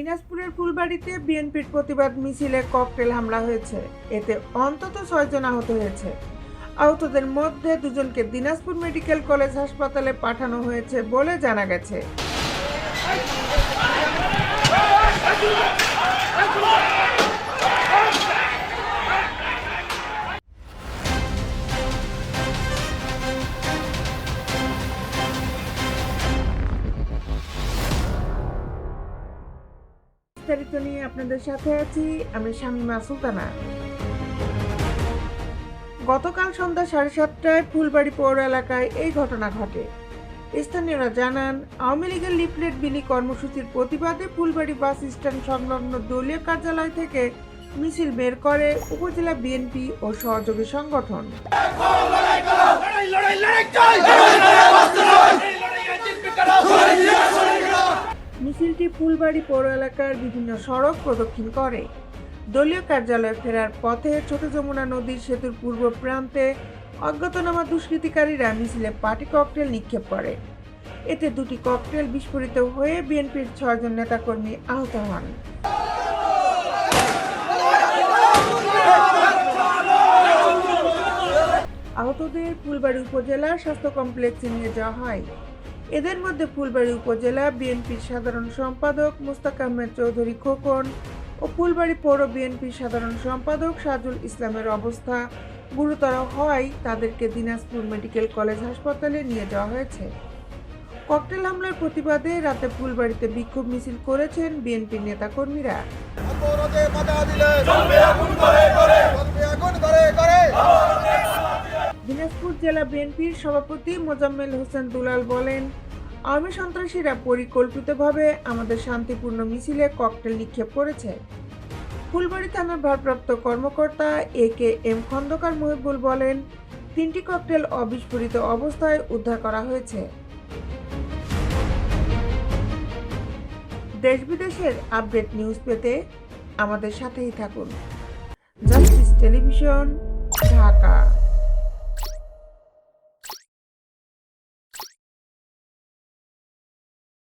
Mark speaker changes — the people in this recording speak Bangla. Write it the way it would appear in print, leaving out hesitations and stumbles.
Speaker 1: দিনাজপুরের ফুলবাড়িতে বিএনপির প্রতিবাদ মিছিলে ককটেল হামলা হয়েছে। এতে অন্তত 6 জন আহত হয়েছে। আহতদের মধ্যে 2 জনকে দিনাজপুর মেডিকেল কলেজ হাসপাতালে পাঠানো হয়েছে বলে জানা গেছে। বিস্তারিত নিয়ে আপনাদের সাথে আছি আমি শামীমা সুলতানা। গতকাল সন্ধ্যা 7:30টায় ফুলবাড়ি পৌর এলাকায় এই ঘটনা ঘটে। স্থানীয়রা জানান, আওয়ামী লীগের লিফলেট বিলি কর্মসূচির প্রতিবাদে ফুলবাড়ি বাস স্ট্যান্ড সংলগ্ন দলীয় কার্যালয় থেকে মিছিল বের করে উপজেলা বিএনপি ও সহযোগী সংগঠন। মিছিলটি ফুলবাড়ি পৌর এলাকার বিভিন্ন সড়ক প্রদক্ষিণ করে। দলীয় কার্যালয়ে ফেরার পথে ছোট যমুনা নদীর সেতুর পূর্ব প্রান্তে অজ্ঞাতনামা দুষ্কৃতিকারীরা মিছিলে পার্টি ককটেল নিক্ষেপ করে। এতে 2টি ককটেল বিস্ফোরিত হয়ে বিএনপির 6 জন নেতাকর্মী আহত হন। আহতদের ফুলবাড়ি উপজেলা স্বাস্থ্য কমপ্লেক্সে নিয়ে যাওয়া হয়। এদের মধ্যে ফুলবাড়ি উপজেলা বিএনপির সাধারণ সম্পাদক মোস্তাক আহমেদ চৌধুরী খোকন ও ফুলবাড়ি পৌর বিএনপির সাধারণ সম্পাদক সাজুল ইসলামের অবস্থা গুরুতর হওয়ায় তাদেরকে দিনাজপুর মেডিকেল কলেজ হাসপাতালে নিয়ে যাওয়া হয়েছে। ককটেল হামলার প্রতিবাদে রাতে ফুলবাড়িতে বিক্ষোভ মিছিল করেছেন বিএনপির নেতাকর্মীরা। দিনাজপুর জেলা বিএনপির সভাপতি মোজাম্মেল হোসেন দুলাল বলেন, আওয়ামী সন্ত্রাসীরা পরিকল্পিতভাবে আমাদের শান্তিপূর্ণ মিছিলে ককটেল নিক্ষেপ করেছে। ফুলবাড়ি থানার ভারপ্রাপ্ত কর্মকর্তা AKM খন্দকার মহিবুল বলেন, 3টি ককটেল অবিস্ফোরিত অবস্থায় উদ্ধার করা হয়েছে। দেশ বিদেশের আপডেট নিউজ পেতে আমাদের সাথেই থাকুন। Justice television, Dhaka.